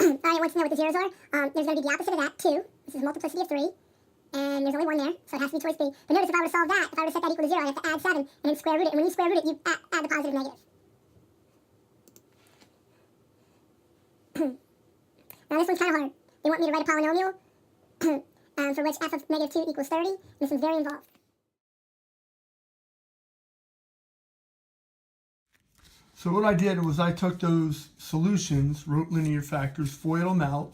All right, once you know what the zeros are, there's going to be the opposite of that, 2. This is multiplicity of 3. And there's only 1 there, so it has to be choice B. But notice if I were to solve that, if I were to set that equal to 0, I'd have to add 7 and then square root it. And when you square root it, you add the positive negative. Now this one's kind of hard. They want me to write a polynomial for which f of negative 2 equals 30. And this one's very involved. So what I did was I took those solutions, wrote linear factors, FOILed them out,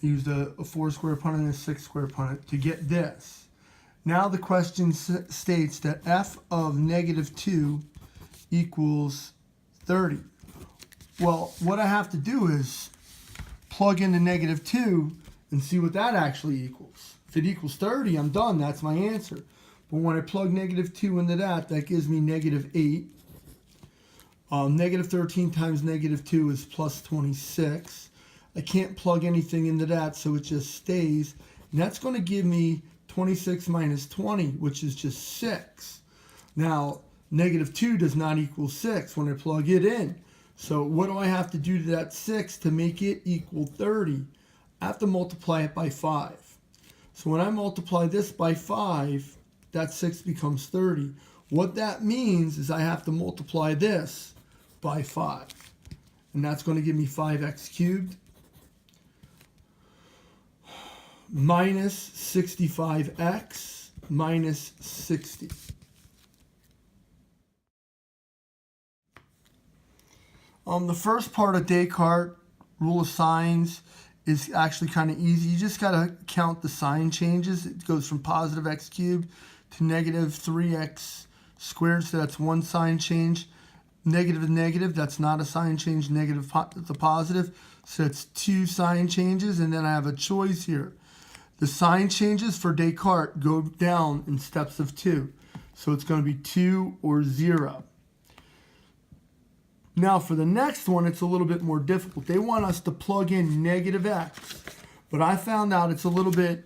used a 4 square punnett and a 6 square punnett to get this. Now the question states that f of negative 2 equals 30. Well, what I have to do is plug in the negative 2 and see what that actually equals. If it equals 30, I'm done. That's my answer. But when I plug negative 2 into that, that gives me negative 8. Negative 13 times negative 2 is plus 26. I can't plug anything into that, so it just stays. And that's going to give me 26 minus 20, which is just 6. Now, negative 2 does not equal 6 when I plug it in. So what do I have to do to that 6 to make it equal 30? I have to multiply it by 5. So when I multiply this by 5, that 6 becomes 30. What that means is I have to multiply this by 5. And that's going to give me 5x cubed minus 65x minus 60. The first part of Descartes' rule of signs is actually kind of easy. You just got to count the sign changes. It goes from positive x cubed to negative 3x squared, so that's one sign change. Negative is negative, that's not a sign change. Negative to positive, so it's 2 sign changes, and then I have a choice here. The sign changes for Descartes go down in steps of 2. So it's going to be 2 or 0. Now for the next one, it's a little bit more difficult. They want us to plug in negative x. But I found out it's a little bit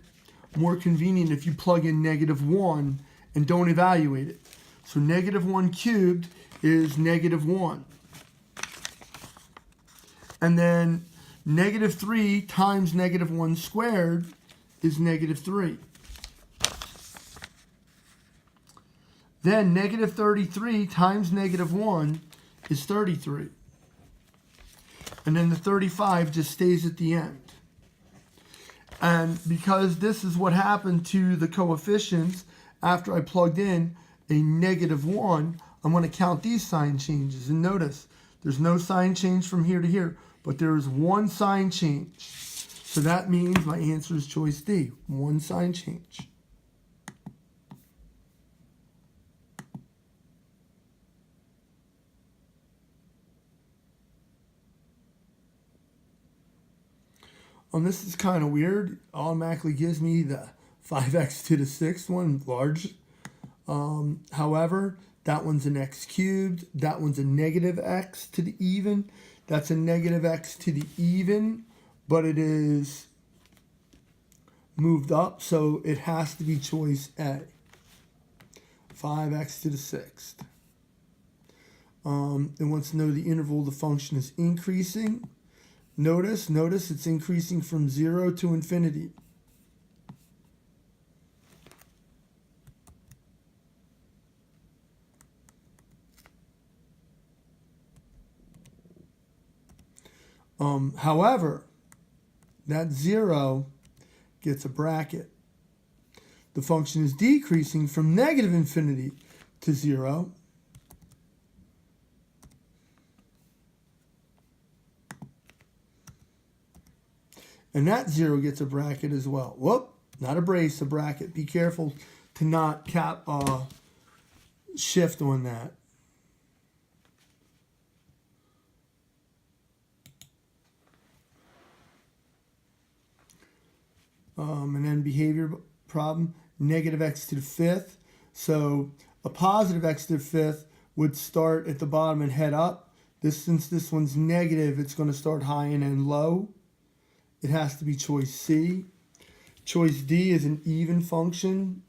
more convenient if you plug in negative 1 and don't evaluate it. So negative 1 cubed is negative 1. And then negative 3 times negative 1 squared is negative 3. Then negative 33 times negative 1 is 33. And then the 35 just stays at the end. And because this is what happened to the coefficients after I plugged in a negative 1, I'm going to count these sign changes. And notice, there's no sign change from here to here, but there is one sign change. So that means my answer is choice D, one sign change. This is kind of weird. It automatically gives me the 5x to the 6th one, large. However, that one's an x cubed. That one's a negative x to the even. That's a negative x to the even, but it is moved up, so it has to be choice A. 5x to the 6th. It wants to know the interval the function is increasing. Notice it's increasing from 0 to infinity. However, that 0 gets a bracket. The function is decreasing from negative infinity to 0. And that 0 gets a bracket as well. Whoop, not a brace, a bracket. Be careful to not shift on that. And then behavior problem, negative x to the 5th. So a positive x to the 5th would start at the bottom and head up. Since this one's negative, it's going to start high and end low. It has to be choice C. Choice D is an even function.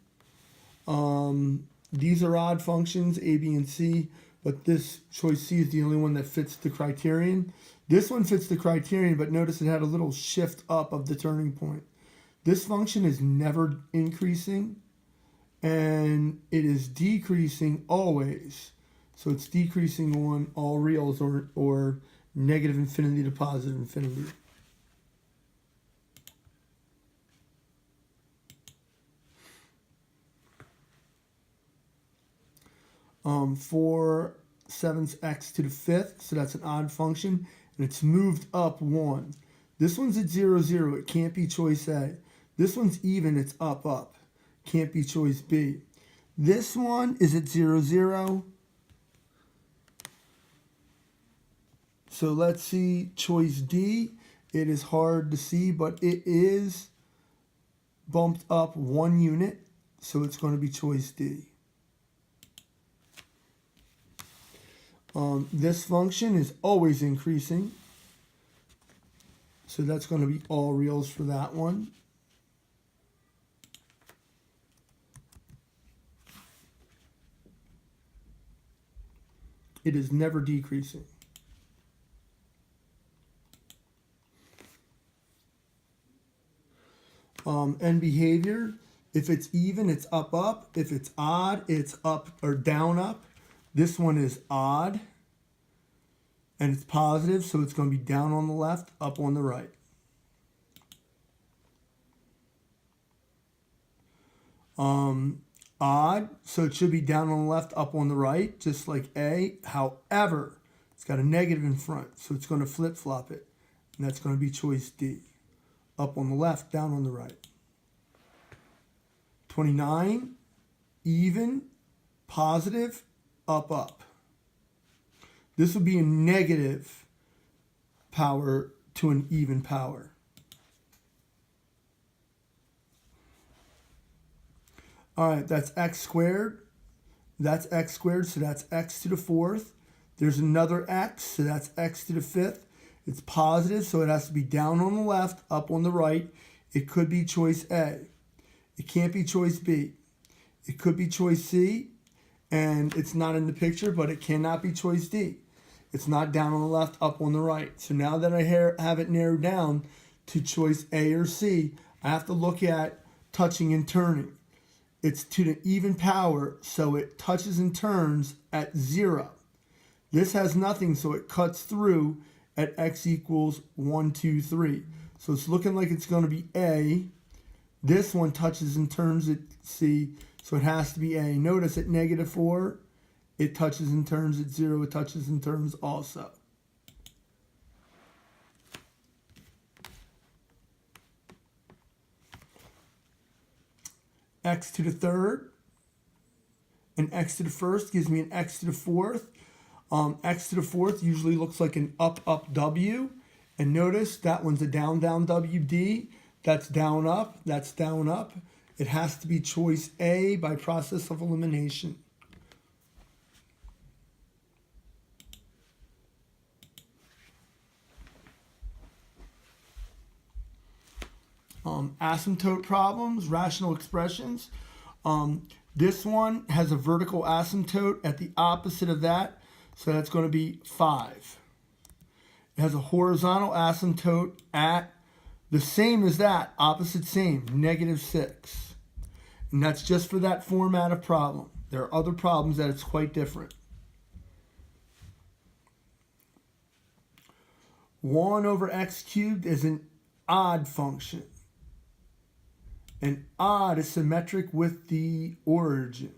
These are odd functions, A, B, and C. but this choice C is the only one that fits the criterion. This one fits the criterion, but notice it had a little shift up of the turning point. This function is never increasing, and it is decreasing always. So it's decreasing on all reals or negative infinity to positive infinity. Four sevenths x to the fifth, so that's an odd function, and it's moved up 1. This one's at 0, 0. It can't be choice A. This one's even. It's up, up. Can't be choice B. This one is at 0, 0. So let's see choice D. It is hard to see, but it is bumped up 1 unit, so it's going to be choice D. This function is always increasing, so that's going to be all reals for that one. It is never decreasing. And behavior, if it's even, it's up, up. If it's odd, it's up or down, up. This one is odd, and it's positive, so it's going to be down on the left, up on the right. Odd, so it should be down on the left, up on the right, just like A. However, it's got a negative in front, so it's going to flip-flop it, and that's going to be choice D. Up on the left, down on the right. 29, even, positive, up, up. This would be a negative power to an even power. All right, that's x squared. That's x squared, so that's x to the fourth. There's another x, so that's x to the fifth. It's positive, so it has to be down on the left, up on the right. It could be choice A. It can't be choice B. It could be choice C, and it's not in the picture, but it cannot be choice D. It's not down on the left, up on the right. So now that I have it narrowed down to choice A or C, I have to look at touching and turning. It's to the even power, so it touches and turns at 0. This has nothing, so it cuts through at x equals 1, 2, 3. So it's looking like it's going to be A. This one touches and turns at C, so it has to be A. Notice at negative 4, it touches and turns at 0. It touches and turns also. X to the third and x to the first gives me an x to the fourth. X to the fourth usually looks like an up, up W. And notice that one's a down, down WD. That's down, up. That's down, up. It has to be choice A by process of elimination. Asymptote problems, rational expressions. This one has a vertical asymptote at the opposite of that, so that's going to be 5. It has a horizontal asymptote at the same as that, opposite same, negative 6. And that's just for that format of problem. There are other problems that it's quite different. 1 over x cubed is an odd function. And odd is symmetric with the origin.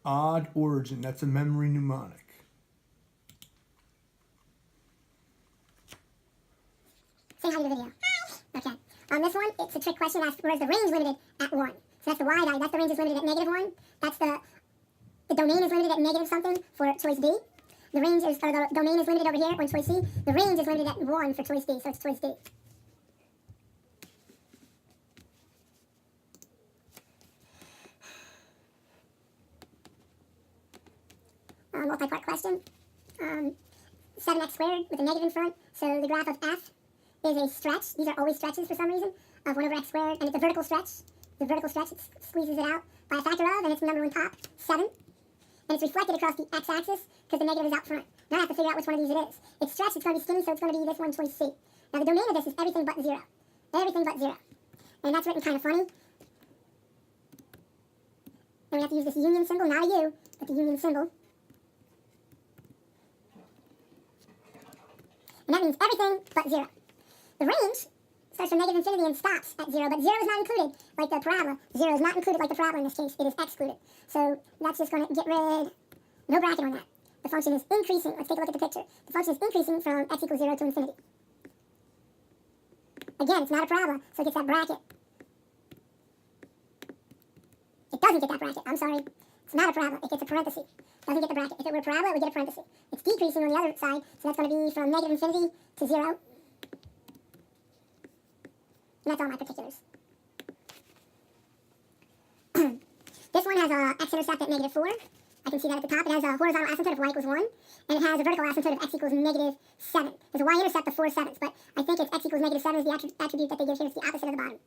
Odd origin, that's a memory mnemonic. Say hi to the video. Hi. Okay. On this one, it's a trick question. Asks where's the range limited at 1. So that's the y value. That's the range is limited at negative 1. That's the domain is limited at negative something for choice D. The range is, or the domain is limited over here on choice C. The range is limited at 1 for choice D, so it's choice D. Multi-part question. 7x squared with a negative in front. So the graph of f is a stretch. These are always stretches for some reason of 1 over x squared, and it's a vertical stretch. The vertical stretch, it squeezes it out by a factor of, and it's number 1 top, 7. and it's reflected across the x-axis because the negative is out front. Now I have to figure out which one of these it is. It's stretched, it's going to be skinny, so it's going to be this one, choice C. Now the domain of this is everything but 0. Everything but 0. And that's written kind of funny. And we have to use this union symbol, not a U, but the union symbol. And that means everything but 0. The range starts from negative infinity and stops at 0, but 0 is not included like the parabola. 0 is not included like the parabola in this case. It is excluded. So that's just going to get rid, no bracket on that. The function is increasing. Let's take a look at the picture. The function is increasing from x equals 0 to infinity. Again, it's not a parabola, so it gets that bracket. It doesn't get that bracket. I'm sorry. It's not a parabola. It gets a parenthesis. It doesn't get the bracket. If it were a parabola, it would get a parenthesis. It's decreasing on the other side, so that's going to be from negative infinity to 0. And that's all my particulars. This one has a x-intercept at negative 4. I can see that at the top. It has a horizontal asymptote of y equals 1. And it has a vertical asymptote of x equals negative 7. There's a y-intercept of 4 sevenths, but I think it's x equals negative 7 is the attribute that they give here. It's the opposite of the bottom.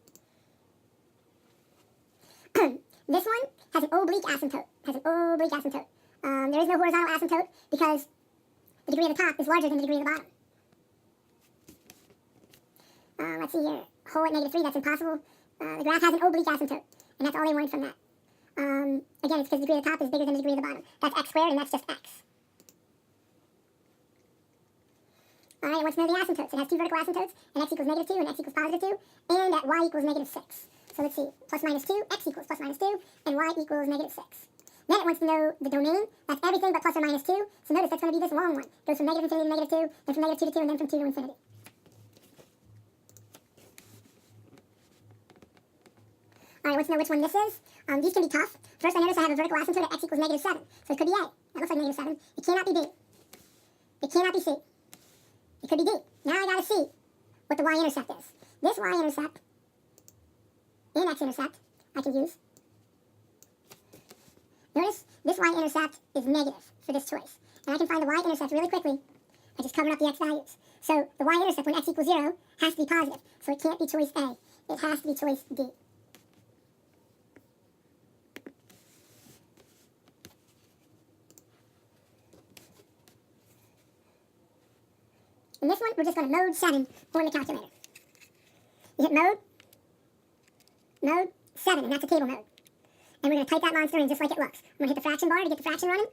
This one has an oblique asymptote. There is no horizontal asymptote because the degree of the top is larger than the degree of the bottom. Let's see here. Whole at negative 3, that's impossible. The graph has an oblique asymptote, and that's all they wanted from that. Again, it's because the degree of the top is bigger than the degree of the bottom. That's x squared, and that's just x. All right, it wants to know the asymptotes. It has two vertical asymptotes, and x equals negative 2, and x equals positive 2, and at y equals negative 6. So let's see, plus minus 2, x equals plus minus 2, and y equals negative 6. Then it wants to know the domain. That's everything but plus or minus 2. So notice that's going to be this long one. It goes from negative infinity to negative 2, then from negative 2 to 2, and then from 2 to infinity. All right, wants to know which one this is. These can be tough. First, I notice I have a vertical asymptote at x equals negative 7. So it could be A. That looks like negative 7. It cannot be B. It cannot be C. It could be D. Now I got to see what the y-intercept is. This y-intercept and x-intercept I can use. Notice this y-intercept is negative for this choice. And I can find the y-intercept really quickly by just covering up the x values. So the y-intercept when x equals 0 has to be positive. So it can't be choice A. It has to be choice D. In this one, we're just going to mode 7 on the calculator. You hit mode 7, and that's a table mode. And we're going to type that monster in just like it looks. I'm going to hit the fraction bar to get the fraction running.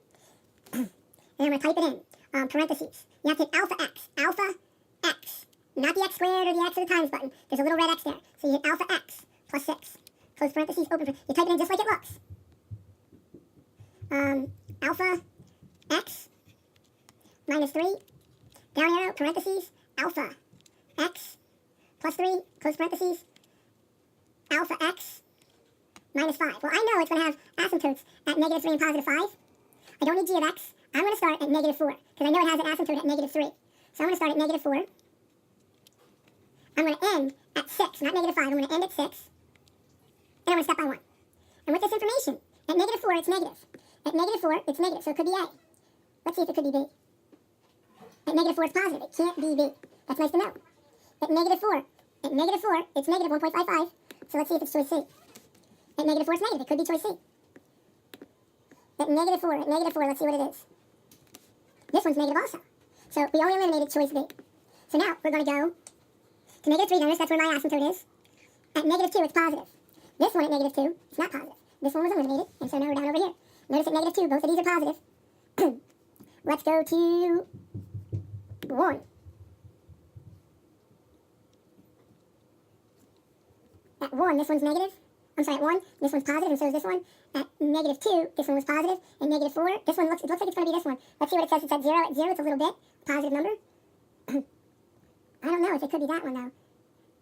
And I'm going to type it in, parentheses. You have to hit alpha x, not the x squared or the x or the times button. There's a little red x there. So you hit alpha x plus 6. Close parentheses, open parentheses. You type it in just like it looks. Alpha x minus 3. Down arrow, parentheses, alpha x plus 3, close parentheses, alpha x minus 5. Well, I know it's going to have asymptotes at negative 3 and positive 5. I don't need g of x. I'm going to start at negative 4, because I know it has an asymptote at negative 3. So I'm going to start at negative 4. I'm going to end at 6, not negative 5. I'm going to end at 6. And I'm going to step by 1. And with this information, at negative 4, it's negative. At negative 4, it's negative, so it could be A. Let's see if it could be B. At negative 4, it's positive. It can't be B. That's nice to know. At negative 4, it's negative 1.55. So let's see if it's choice C. At negative 4, it's negative. It could be choice C. At negative 4, let's see what it is. This one's negative also. So we only eliminated choice B. So now we're going to go to negative 3. Notice that's where my asymptote is. At negative 2, it's positive. This one at negative 2 is not positive. This one was eliminated, and so now we're down over here. Notice at negative 2, both of these are positive. Let's go to 1. At 1, this one's negative. I'm sorry, at 1, this one's positive, and so is this one. At negative 2, this one was positive. At negative 4, this one looks like it's going to be this one. Let's see what it says. It's at 0. At 0, it's a little bit. Positive number. I don't know if it could be that one, though.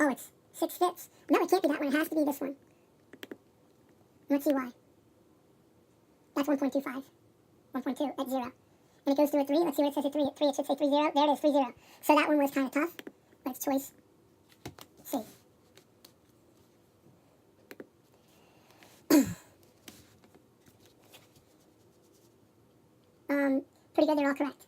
Oh, it's 6/5. No, it can't be that one. It has to be this one. Let's see why. That's 1.25. 1.2 at 0. And it goes through at 3. Let's see what it says at 3. At 3, it should say 3, 0. There it is, 3, 0. So that one was kind of tough, but it's choice C. Pretty good, they're all correct.